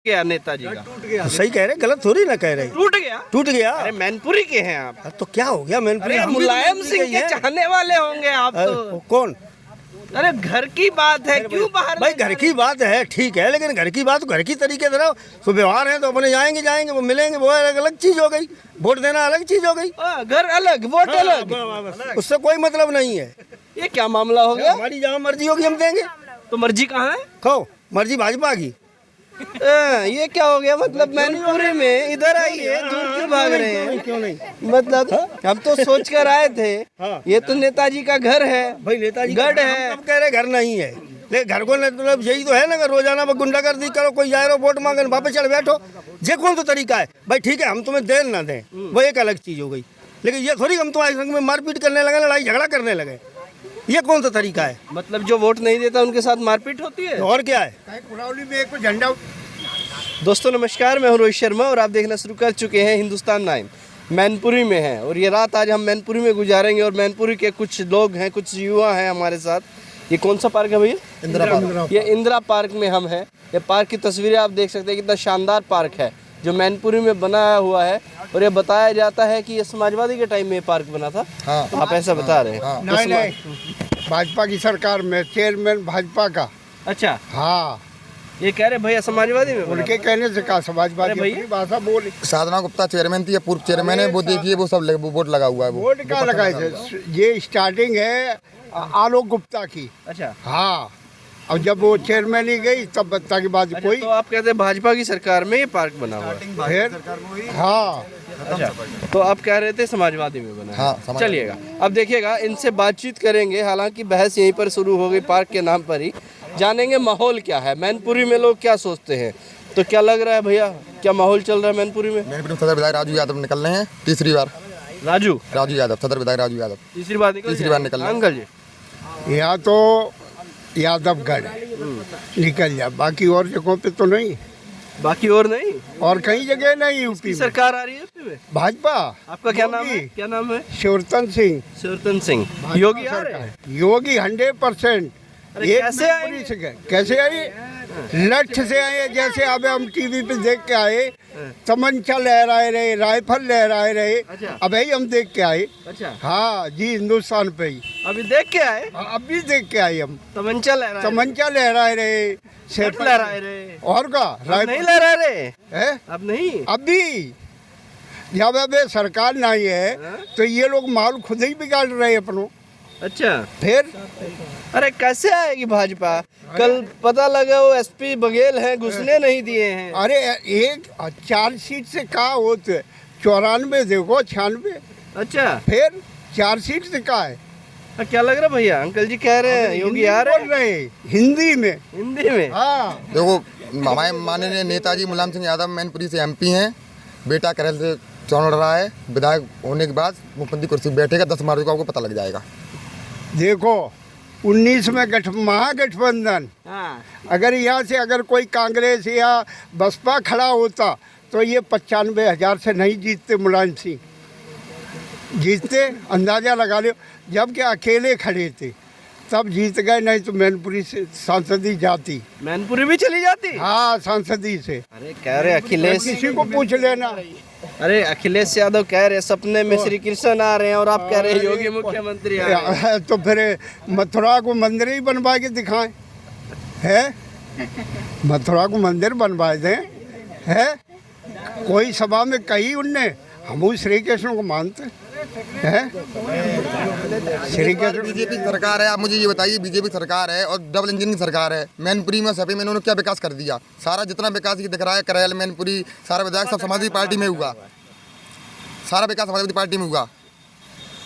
गया नेताजी का? टूट गया। सही कह रहे, गलत थोड़ी ना कह रहे। टूट गया? टूट गया। अरे मैनपुरी के हैं आप। तो क्या हो गया मैनपुरी? अरे मुलायम सिंह के चाहने वाले होंगे आप तो। कौन? अरे घर की बात है, क्यों बाहर? भाई घर की बात है, ठीक है, लेकिन घर की बात घर की तरीके से रहो। तो व्यवहार है तो अपने जाएंगे वो मिलेंगे, वो अलग चीज हो गई। वोट देना अलग चीज हो गई। घर अलग, वोट अलग, उससे कोई मतलब नहीं है। ये क्या मामला हो गया? हमारी जहाँ मर्जी होगी हम देंगे। तो मर्जी कहाँ है? खाओ, मर्जी भाजपा की। ये क्या हो गया? मतलब मैनपुरी में इधर आइए, दूर क्यों भाग रहे हैं? क्यों नहीं? मतलब हम तो सोच कर आए थे ये तो नेताजी का घर है भाई, नेताजी गढ़ है। हम कह रहे घर नहीं है, लेकिन घर को मतलब यही तो है ना, रोजाना गुंडागर्दी करो, कोई जाए रहो वोट मांगे वापस चढ़ बैठो। ये कौन सा तरीका है? भाई ठीक है, हम तुम्हें दें ना दें वो एक अलग चीज हो गई, लेकिन ये थोड़ी हम तुम्हारे संग में मारपीट करने लगे, लड़ाई झगड़ा करने लगे। ये कौन सा तरीका है? मतलब जो वोट नहीं देता उनके साथ मारपीट होती है? और क्या है? कुड़ावली में एक झंडा। दोस्तों नमस्कार, मैं हूं रोहित शर्मा और आप देखना शुरू कर चुके हैं हिंदुस्तान 9। मैनपुरी में हैं और ये रात आज हम मैनपुरी में गुजारेंगे और मैनपुरी के कुछ लोग हैं, कुछ युवा हैं हमारे साथ। ये कौन सा पार्क है भैया? इंदिरा पार्क। ये इंदिरा पार्क में हम हैं। ये पार्क की तस्वीरें आप देख सकते हैं, कितना शानदार पार्क है जो मैनपुरी में बनाया हुआ है। और ये बताया जाता है कि ये समाजवादी के टाइम में ये पार्क बना था। हाँ। आप ऐसा बता रहे हैं? नहीं, भाजपा की सरकार में चेयरमैन भाजपा का। अच्छा, हाँ, ये कह रहे भैया समाजवादी में बना उनके कहने से कहा समाजवादी भैया? अपनी भाषा बोले। साधना गुप्ता चेयरमैन थी या पूर्व चेयरमैन है, वो देखिए वो सब वोट लगा हुआ है। वोट का लगाए थे, ये स्टार्टिंग है आलोक गुप्ता की। अच्छा, हाँ, और जब वो चेयरमैन ही गई तब बत्ता के बाद कोई तो आप कहते हैं भाजपा की सरकार में ये पार्क बना हुआ है? फिर। हाँ, अच्छा, तो आप कह रहे थे समाजवादी में बना है। हाँ, चलिएगा, अब देखिएगा, इनसे बातचीत करेंगे। हालांकि बहस यहीं पर शुरू हो गई पार्क के नाम पर ही। जानेंगे माहौल क्या है, मैनपुरी में लोग क्या सोचते हैं। तो क्या लग रहा है भैया, क्या माहौल चल रहा है मैनपुरी में? मैनपुरी में सदर विधायक राजू यादव निकल रहे हैं तीसरी बार। राजू यादव, सदर विधायक राजू यादव तीसरी बार निकल रहे हैं। अंकल जी, यहाँ तो यादवगढ़ निकल जा, बाकी और जगहों पे तो नहीं, बाकी और नहीं, और कई जगह नहीं। यूपी में सरकार आ रही है यूपी में। भाजपा। आपका क्या नाम है? योगी। क्या नाम है? शिवरतन सिंह। शिवरतन सिंह। योगी आ रहे हैं? योगी 100%। अरे एक कैसे मैनपुरी से गए। कैसे आए? लक्ष्य से आए। जैसे अब हम टीवी पे देख के आए, तमंचा लहराए रहे, राइफल लहराए रहे। अच्छा। अब ही हम देख के आए। अच्छा, हाँ जी, हिंदुस्तान पे ही अभी देख के आए? अब भी देख के आए हम। तमंचा लहरा तमंचा लहराए रहे, सेट लहराए रहे। और का अब नहीं लहरा रहे है। अब नहीं। अब भी जब अब ये सरकार नहीं है तो ये लोग माहौल खुद ही बिगाड़ रहे हैं अपनों। अच्छा, फिर अरे कैसे आएगी भाजपा? कल पता लगा वो एसपी बघेल हैं, घुसने नहीं दिए हैं। अरे एक 4 सीट से कहा होते 94 देखो 96। अच्छा, फिर 4 सीट से कहा है। क्या लग रहा भैया? अंकल जी कह रहे हैं योगी आ रहे बोल रहे हिंदी में। हिंदी में। हाँ, देखो, हमारे माननीय नेताजी मुलायम सिंह यादव मैनपुरी से MP हैं। बेटा करल से चुनाव लड़ रहा है। विधायक होने के बाद मुख्यमंत्री कुर्सी पर बैठेगा। 10 मार्च को आपको पता लग जाएगा। देखो 19 में महागठबंधन, हाँ, अगर यहाँ से अगर कोई कांग्रेस या बसपा खड़ा होता तो ये 95,000 से नहीं जीतते। मुलायम सिंह जीतते, अंदाजा लगा लो। जबकि अकेले खड़े थे तब जीत गए, नहीं तो मैनपुरी से सांसदी जाती। मैनपुरी भी चली जाती। हाँ, सांसदी से। अरे कह रहे अखिलेश, किसी को पूछ लेना। अरे अखिलेश यादव कह रहे सपने में श्री कृष्ण आ रहे हैं और आप कह रहे हैं योगी मुख्यमंत्री आ रहे हैं। तो फिर मथुरा को मंदिर ही बनवा के दिखाएं, है? मथुरा को मंदिर बनवा दें, है? कोई सभा में कही उनने, हम श्री कृष्ण को मानते हैं। श्री कृष्ण बीजेपी की सरकार है। आप मुझे ये बताइए, बीजेपी सरकार है और डबल इंजन की सरकार है। मैनपुरी में सभी में इन्होंने क्या विकास कर दिया? सारा जितना विकास ये दिख रहा है, करैल, मैनपुरी, सारा विधायक सब समाजवादी पार्टी में हुआ। सारा विकास समाजवादी पार्टी में हुआ।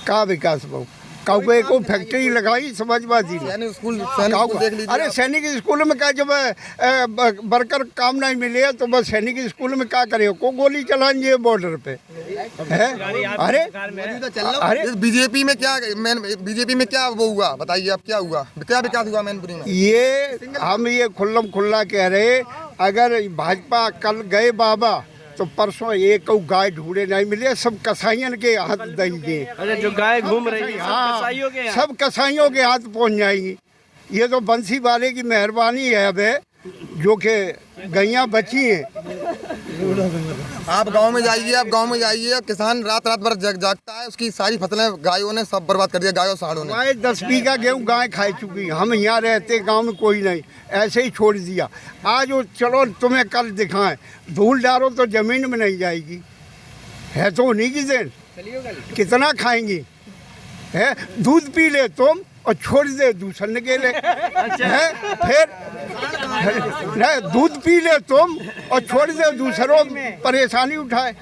का विकास बहु कौवे को फैक्ट्री लगाई समाजवादी ने। सैनिक स्कूल देख लीजिए। अरे सैनिक स्कूल में क्या, जब वर्कर काम नहीं मिले तो बस सैनिक स्कूल में क्या करे, को गोली चलाएंगे बॉर्डर पे, है? अरे बीजेपी में क्या वो हुआ? बताइए आप, क्या हुआ? क्या विकास हुआ मैनपुरी में? ये हम ये खुल्लम खुल्ला कह रहे, अगर भाजपा कल गए बाबा तो परसों एक गाय ढूंढे नहीं मिले, सब कसाईयन के हाथ देंगे। अरे जो गाय घूम रही है हाँ, सब कसाईयों के यहाँ। सब कसाईयों के हाथ पहुंच जाएंगी। ये तो बंसी वाले की मेहरबानी है। अब जो कि गैया बची हैं। आप गांव में जाइए, किसान रात रात भर जागता है, उसकी सारी फसलें गायों ने सब बर्बाद कर दिया, गायों साड़ों ने। गाय 10 बीघा गेहूँ गाय खा चुकी। हम यहाँ रहते गांव में कोई नहीं, ऐसे ही छोड़ दिया। आज वो चलो तुम्हें कल दिखाएं, धूल डालो तो ज़मीन में नहीं जाएगी, है तो उन्हीं की देन। कितना खाएंगी? है दूध पी ले तुम और छोड़ दे दूसरे के लिए, है फिर नहीं, दूध पी ले तुम और छोड़ दे दूसरों परेशानी उठाए।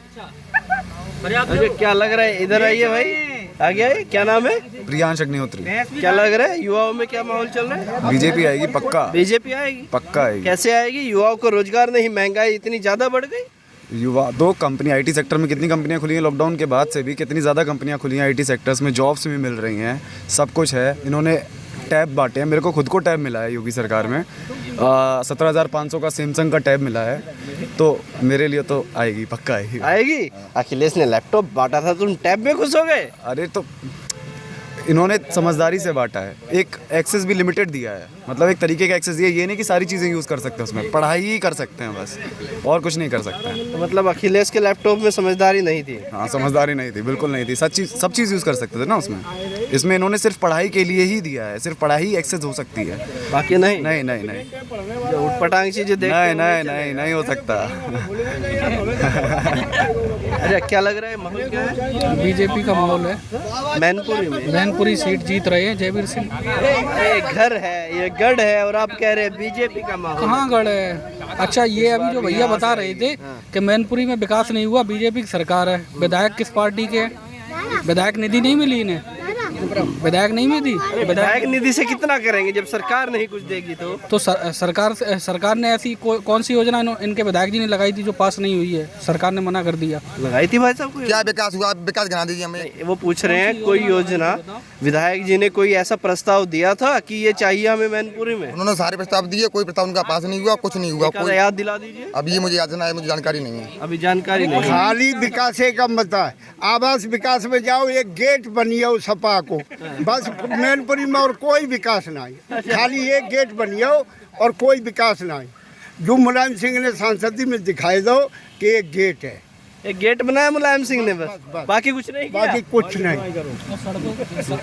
अरे क्या लग रहा है, इधर आइए भाई, आगे आइए, क्या नाम है? प्रियांश अग्निहोत्री। क्या लग रहा है युवाओं में क्या माहौल चल रहा है? बीजेपी आएगी पक्का, बीजेपी आएगी पक्का आएगी। कैसे आएगी? युवाओं को रोजगार नहीं, महंगाई इतनी ज्यादा बढ़ गई। युवा दो कंपनी आईटी सेक्टर में कितनी कंपनियां खुली हैं लॉकडाउन के बाद से भी, कितनी ज़्यादा कंपनियां खुली हैं आईटी सेक्टर्स में, जॉब्स भी मिल रही हैं, सब कुछ है। इन्होंने टैब बांटे हैं, मेरे को खुद को टैब मिला है योगी सरकार में, 17,500 का सैमसंग का टैब मिला है, तो मेरे लिए तो आएगी, पक्का आएगी। आएगी। अखिलेश ने लैपटॉप बांटा था, तुम टैब में खुश हो गए? अरे तो इन्होंने समझदारी से बांटा है, एक एक्सेस भी लिमिटेड दिया है, मतलब एक तरीके का एक्सेस दिया, ये नहीं कि सारी चीज़ें यूज़ कर सकते हैं उसमें, पढ़ाई ही कर सकते हैं बस, और कुछ नहीं कर सकते हैं। तो मतलब अखिलेश के लैपटॉप में समझदारी नहीं थी? हाँ, समझदारी नहीं थी, बिल्कुल नहीं थी, सब चीज़ यूज़ कर सकते थे ना उसमें। इसमें इन्होंने सिर्फ पढ़ाई के लिए ही दिया है, सिर्फ पढ़ाई ही एक्सेस हो सकती है, बाकी नहीं। नहीं नहीं नहीं जो उठपटांग चीजें देख नहीं नहीं नहीं नहीं हो सकता। अच्छा क्या लग रहा है, माहौल क्या है? बीजेपी का माहौल है। मैनपुरी में मैनपुरी सीट जीत रहे हैं जयवीर सिंह। ये घर है, ये गढ़ है, और आप कह रहे हैं बीजेपी का माहौल। कहाँ गढ़ है? अच्छा, ये अभी जो भैया बता रहे थे कि मैनपुरी में विकास नहीं हुआ, बीजेपी की सरकार है। विधायक किस पार्टी के हैं? विधायक निधि नहीं मिली इन्हें, विधायक नहीं मिली। विधायक निधि से कितना करेंगे जब सरकार नहीं कुछ देगी? तो सरकार ने ऐसी कौन सी योजना इनके विधायक जी ने लगाई थी जो पास नहीं हुई है? सरकार ने मना कर दिया। लगाई थी भाई साहब को? क्या विकास हुआ? विकास गिना दीजिए हमें। वो पूछ रहे हैं कोई योजना विधायक जी ने कोई ऐसा प्रस्ताव दिया था कि ये चाहिए हमें मैनपुरी में? उन्होंने सारे प्रस्ताव दिए, कोई प्रस्ताव उनका पास नहीं हुआ, कुछ नहीं हुआ। कोई याद दिला दीजिए। अब ये मुझे याद नहीं है, मुझे जानकारी नहीं है, अभी जानकारी नहीं। खाली विकास का मत है। आवास विकास में जाओ, एक गेट बनियो सपा को, बस मैनपुरी में, और कोई विकास नहीं। खाली एक गेट बनियो और कोई विकास नहीं। जो मुलायम सिंह ने सांसदी में दिखाई दो कि एक गेट है, एक गेट बनाया मुलायम सिंह ने, बस बाकी कुछ नहीं किया। बाकी कुछ नहीं।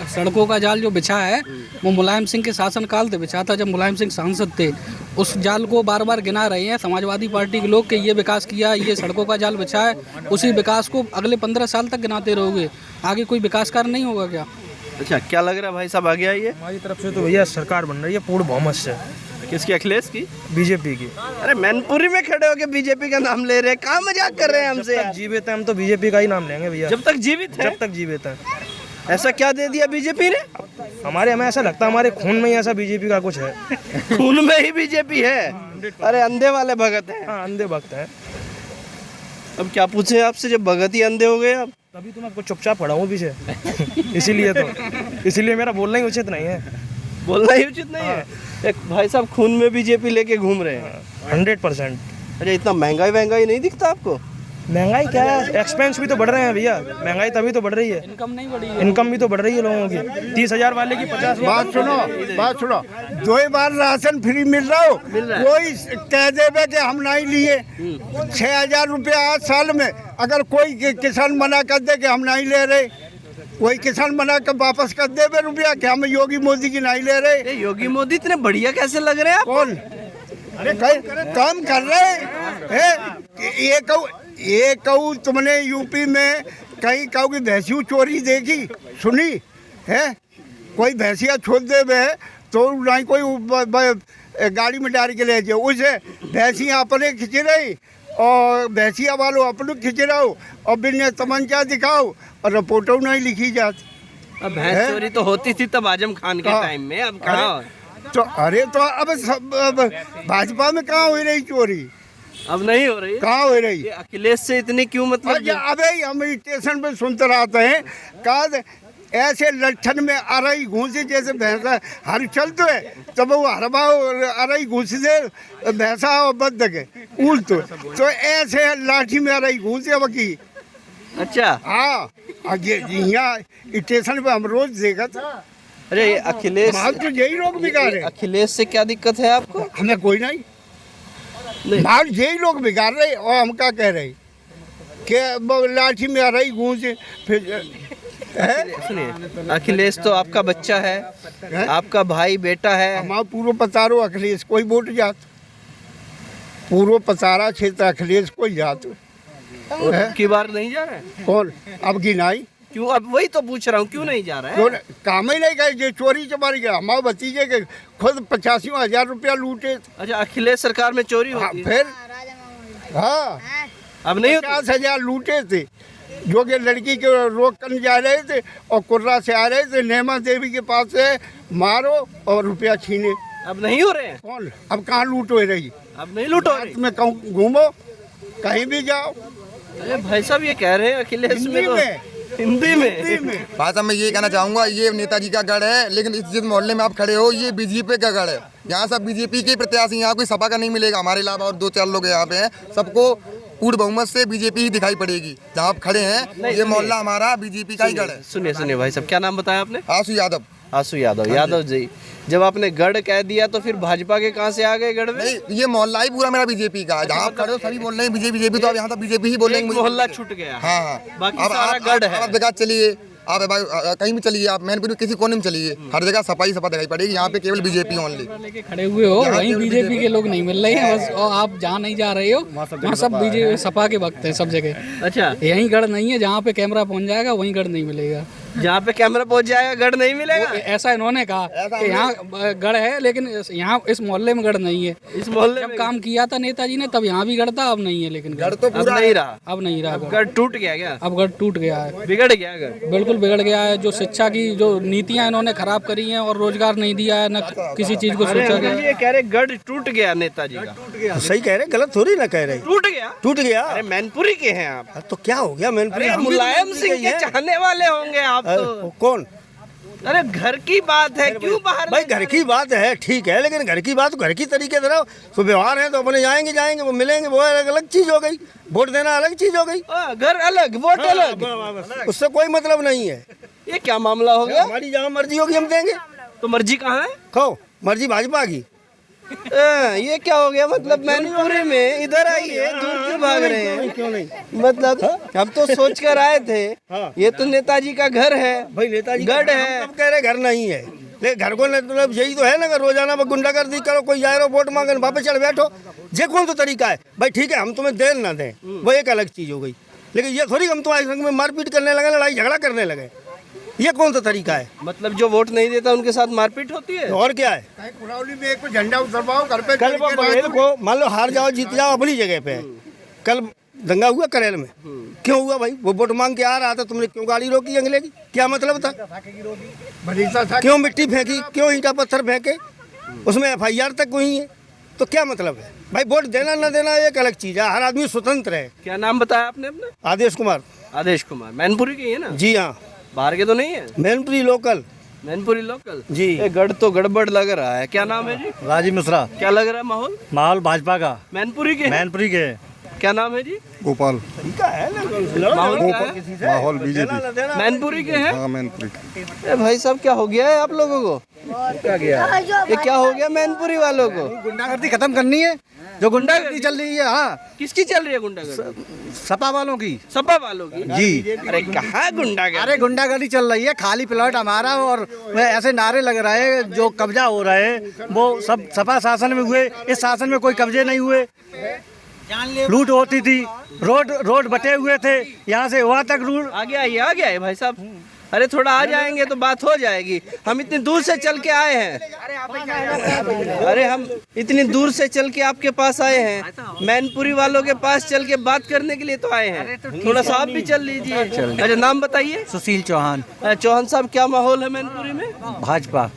सड़कों का जाल जो बिछा है वो मुलायम सिंह के शासनकाल से बिछा था, जब मुलायम सिंह सांसद थे। उस जाल को बार बार गिना रहे हैं समाजवादी पार्टी के लोग कि ये विकास किया, ये सड़कों का जाल बिछा है। उसी विकास को अगले 15 साल तक गिनाते रहोगे, आगे कोई विकास कार्य नहीं होगा क्या? अच्छा क्या लग रहा है भाई साहब, आगे आइए। हमारी तरफ से तो भैया सरकार बन रही है पूर्ण बहुमत से। किसकी? अखिलेश की? बीजेपी की। अरे मैनपुरी में खड़े होके बीजेपी का नाम ले रहे हैं, कहाँ मजाक कर रहे हैं हमसे? जब तक जीवित हैं हम तो बीजेपी का ही नाम लेंगे भैया। जब तक जीवित है? जब तक जीवित हैं। ऐसा क्या दे दिया बीजेपी ने? हमें ऐसा लगता है हमारे खून में ही ऐसा बीजेपी का कुछ है। खून में ही बीजेपी है? अरे अंधे वाले भगत हैं। हाँ, अंधे भक्त हैं। अब क्या पूछे आपसे, जब भगत ही अंधे हो गए आप? तभी तो मैं कुछ चुपचाप पड़ा हूँ पीछे। इसीलिए मेरा बोलना ही उचित नहीं है। बोलना ही उचित नहीं है। एक भाई साहब खून में बीजेपी लेके घूम रहे हैं। 100%। अच्छा इतना महंगाई नहीं दिखता आपको? महंगाई क्या है, एक्सपेंस भी तो बढ़ रहे हैं भैया, महंगाई तभी तो बढ़ रही है। इनकम नहीं बढ़ी है। इनकम भी तो बढ़ रही है लोगों की। 30,000 वाले की 50,000। बात सुनो, 2 बार राशन फ्री मिल रहा हो, कोई कह देवे कि हम नहीं लिए। 6,000 रुपया आज साल में, अगर कोई किसान मना कर दे कि हम नहीं ले रहे, कोई किसान मना कर वापस कर देवे रुपया कि हम योगी मोदी की नहीं ले रहे। योगी मोदी इतने बढ़िया कैसे लग रहे हैं आप? कौन काम कर रहे हैं? ये कहूँ तुमने यूपी में कहीं कहूँ कि भैंसियों चोरी देखी सुनी है? कोई भैंसिया छोड़ देवे तो नहीं कोई गाड़ी में डाल के ले जाओ, उसे भैंसियाँ अपने खिंच रही और भैंसिया वालों अपने खिंच रहो और बिना तमंचा दिखाओ और रिपोर्टों नहीं लिखी जाती। अब भैंस चोरी तो होती थी तब आजम खान के टाइम में, अब कहाँ? तो अरे तो अब भाजपा में कहाँ हो रही चोरी? अब नहीं हो रही। कहाँ हो रही? ये अखिलेश से इतनी क्यों मतलब? अबे हम स्टेशन पे सुनते रहते हैं का ऐसे लक्षण में अरई घूसी, जैसे भैंसा हर चलते है तब वो हरबा अरई घूसी से भैंसा और बद के उल्ट, तो ऐसे लाठी में अरई घूसी अब की। अच्छा हाँ, यहाँ स्टेशन पे हम रोज देखा था। अरे ये अखिलेश, तो यही लोग बिगाड़े। अखिलेश से क्या दिक्कत है आपको? हमें कोई नहीं। मार यही लोग बिगाड़ रहे और हम क्या कह रहे कि वो लाठी में आ रही गूंज फिर सुनिए, अखिलेश तो आपका बच्चा है, आपका भाई बेटा है। हमारा पूर्व पतारो अखिलेश कोई वोट जात, पूर्व पतारा क्षेत्र अखिलेश कोई जात की बार नहीं जा रहा है? कौन अब गिनाई क्यों? अब वही तो पूछ रहा हूँ, क्यों नहीं जा रहा क्यों है? काम ही नहीं करे, जो चोरी चमारी गया हमारे भतीजे के खुद 85,000 रुपया लूटे। अच्छा, अखिलेश सरकार में चोरी हाँ, होती है? फिर हाँ अब नहीं होती? 50,000 लूटे थे जो कि लड़की के रोक करने जा रहे थे और कुर्रा से आ रहे थे नेमा देवी के पास से मारो और रुपया छीने। अब नहीं हो रहे हैं? कौन अब कहाँ लूट हो रही? अब नहीं लूट हो रही? में कहूँ घूमो कहीं भी जाओ। अरे भाई साहब ये कह रहे हैं अखिलेश में तो हिंदी में भाई साहब मैं ये कहना चाहूँगा, ये नेताजी का गढ़ है, लेकिन इस जिस मोहल्ले में आप खड़े हो ये बीजेपी का गढ़ है। यहाँ सब बीजेपी के प्रत्याशी, यहाँ कोई सपा का नहीं मिलेगा। हमारे अलावा और 2-4 लोग यहाँ पे हैं, सबको पूर्ण बहुमत से बीजेपी ही दिखाई पड़ेगी। जहाँ आप खड़े हैं ये मोहल्ला हमारा बीजेपी का ही गढ़ है। सुनिए भाई साहब, क्या नाम बताया आपने? आशु यादव। आशु यादव। यादव जी, जब आपने गढ़ कह दिया तो फिर भाजपा के कहाँ से आ गए गढ़ में? नहीं, ये मोहल्ला ही पूरा मेरा बीजेपी का है। जहाँ आप खड़े हो सभी बोल रहे हैं बीजेपी, तो आप यहाँ तक बीजेपी ही बोल रहे हैं। मोहल्ला छूट गया। हाँ, बाकी सारा गढ़ है। आप विकास चलिए, आप कहीं भी चलिए, आप मैनपुरी किसी कोने में चलिए, हर जगह सपा दिखाई पड़ेगी। यहाँ पे केवल बीजेपी ओनली लेके खड़े हुए हो, वहीं बीजेपी के लोग नहीं मिल रहे हैं बस। और आप जहाँ नहीं जा रहे हो वहाँ सब बीजेपी सपा के वक्त है सब जगह। अच्छा, यहीं गढ़ नहीं है, जहाँ पे कैमरा पहुँच जाएगा वहीं गढ़ नहीं मिलेगा। जहाँ पे कैमरा पहुँच जाएगा गढ़ नहीं मिलेगा? ऐसा इन्होंने कहा कि यहाँ गढ़ है लेकिन यहाँ इस मोहल्ले में गढ़ नहीं है। इस मोहल्ले जब में काम किया था नेताजी ने तब यहाँ भी गढ़ था, अब नहीं है। लेकिन गढ़ तो अब पूरा नहीं रहा। अब नहीं रहा गढ़ टूट गया क्या? अब गढ़ टूट गया है, बिगड़ गया गढ़? बिल्कुल बिगड़ गया है। जो शिक्षा की जो नीतियाँ इन्होंने खराब करी हैं और रोजगार नहीं दिया है, न किसी चीज को सोचा गया। ये कह रहे गढ़ टूट गया नेताजी का। सही कह रहे, गलत थोड़ी ना कह रहे। टूट गया? टूट गया अरे मैनपुरी के हैं आप? तो क्या हो गया? मैनपुरी अरे मुलायम सिंह के चाहने वाले होंगे आप तो। कौन? अरे घर की बात है, क्यों बाहर? भाई घर की बात है, ठीक है, लेकिन घर की बात घर की तरीके से रहो। तो व्यवहार है तो अपने जाएंगे वो मिलेंगे, वो अलग चीज हो गई। वोट देना अलग चीज हो गई। घर अलग वोट अलग, उससे कोई मतलब नहीं है। ये क्या मामला हो गया? हमारी जहाँ मर्जी होगी हम देंगे। तो मर्जी कहाँ है? कहो मर्जी भाजपा की। ये क्या हो गया? मतलब मैनपुरी में इधर आइए, दूर क्यों भाग रहे हैं? क्यों नहीं? मतलब हम तो सोच कर आए थे ये तो नेताजी का घर है, भाई नेताजी गढ़ है। हम कह रहे घर नहीं है, लेकिन घर को मतलब यही तो है ना, रोजाना वो गुंडागर्दी करो, कोई जाए वोट मांगे वापस चढ़ बैठो। ये कौन सा तरीका है? भाई ठीक है हम तुम्हें दें ना दें वो एक अलग चीज हो गई, लेकिन ये थोड़ी हम तुम्हारे संग में मारपीट करने लगे, लड़ाई झगड़ा करने लगे। ये कौन सा तरीका है? मतलब जो वोट नहीं देता उनके साथ मारपीट होती है? और क्या है? कुरावली में एक झंडा उतरवाओ घर पे। कल बघेल को मान लो हार जाओ जीत जाओ अपनी जगह पे। कल दंगा हुआ करेल में, क्यों हुआ भाई? वो वोट मांग के आ रहा था, तुमने क्यों गाड़ी रोकी अगले की? क्या मतलब था? क्यों मिट्टी फेंकी, क्यों ईंटा पत्थर फेंके? उसमें FIR तक हुई है, तो क्या मतलब है? भाई वोट देना ना देना एक अलग चीज है, हर आदमी स्वतंत्र है। क्या नाम बताया आपने अपना? आदेश कुमार। आदेश कुमार। मैनपुरी के ही है ना? जी हाँ, बाहर के तो नहीं है? मैनपुरी लोकल। मैनपुरी लोकल जी। ये गढ़ तो गड़बड़ लग रहा है। क्या नाम है जी? राजीव मिश्रा। क्या लग रहा है माहौल? माहौल भाजपा का, मैनपुरी के हैं? मैनपुरी के। क्या नाम है जी? गोपाल। माहौल क्या है? माहौल बीजेपी। मैनपुरी के हैं? हाँ मैनपुरी। ए भाई साहब क्या हो गया है आप लोगों को? क्या गया? ये क्या हो गया मैनपुरी वालों को? गुंडागर्दी खत्म करनी है, जो गुंडागर्दी चल रही है। हाँ, किसकी चल रही है गुंडागर्दी? सपा वालों की। सपा वालों की? जी। अरे कहाँ गुंडागर्दी? अरे गुंडागर्दी चल रही है, खाली प्लॉट हमारा, और ऐसे नारे लग रहे हैं जो कब्जा हो रहा है वो सब सपा शासन में हुए, इस शासन में कोई कब्जे नहीं हुए। लूट होती थी, रोड बटे हुए थे, यहाँ से वहाँ तक लूट। आ गया है भाई साहब। अरे थोड़ा आ जाएंगे तो बात हो जाएगी। हम इतनी दूर से चल के आए हैं। अरे हम इतनी दूर से चल के आपके पास आए हैं, मैनपुरी वालों के पास चल के बात करने के लिए तो आए हैं। थोड़ा सा आप भी चल लीजिए। अच्छा नाम बताइए। सुशील चौहान। चौहान साहब क्या माहौल है मैनपुरी में? भाजपा।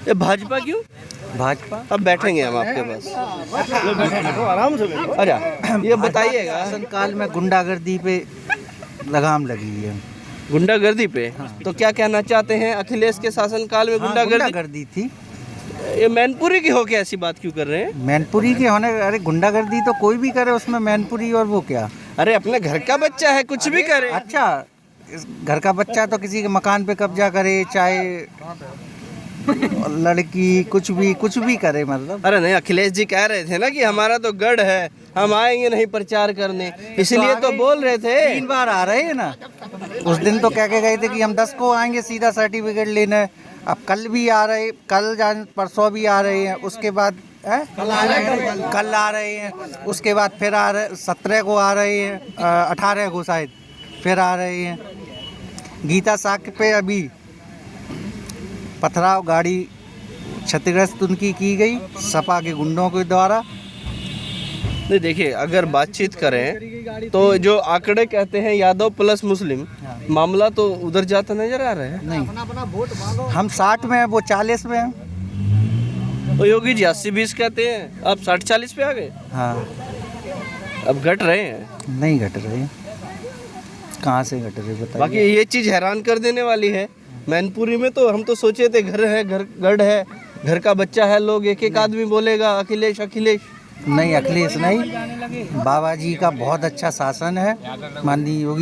ये भाजपा क्यों? भाजपा। अब बैठेंगे हम आपके पास, आराम से। अच्छा ये बताइएगा, शासन काल में गुंडागर्दी पे लगाम लगी है। गुंडागर्दी पे तो क्या कहना चाहते हैं? अखिलेश के शासनकाल में गुंडागर्दी थी। ये मैनपुरी की होके ऐसी बात क्यों कर रहे हैं? मैनपुरी के होने, अरे गुंडागर्दी तो कोई भी करे, उसमें मैनपुरी और वो क्या। अरे अपने घर का बच्चा है, कुछ भी करे। अच्छा, इस घर का बच्चा तो किसी के मकान पे कब्जा करे, चाहे लड़की कुछ भी करे, मतलब। अरे नहीं, अखिलेश जी कह रहे थे ना कि हमारा तो गढ़ है, हम आएंगे नहीं प्रचार करने, इसलिए तो बोल रहे थे। 3 बार आ रहे हैं ना। उस दिन तो कह के गए थे कि हम 10 को आएंगे सीधा सर्टिफिकेट लेने। अब कल भी आ रहे, कल जान परसों भी आ रहे हैं, उसके बाद कल आ रहे हैं, उसके बाद फिर आ रहे 17 को आ रहे हैं, 18 को शायद फिर आ रहे हैं। गीता साख पे अभी पथराव गाड़ी क्षतिग्रस्त उनकी की गई सपा के गुंडों के द्वारा। नहीं देखिए, अगर बातचीत करें तो जो आंकड़े कहते हैं यादव प्लस मुस्लिम, मामला तो उधर जाता नजर आ रहा है। नहीं, हम 60 में हैं, वो 40 में हैं। तो योगी जी 80-20 कहते हैं, अब 60-40 पे आ गए। हाँ, अब घट रहे हैं। नहीं घट रहे, कहाँ से घट रहे बताइए। बाकी ये चीज़ हैरान कर देने वाली है। मैनपुरी में तो हम तो सोचे थे घर है, गढ़ है, घर का बच्चा है, लोग एक एक आदमी बोलेगा अखिलेश अखिलेश। नहीं, अखिलेश नहीं, बाबा जी का बहुत अच्छा शासन है। माननीय योगी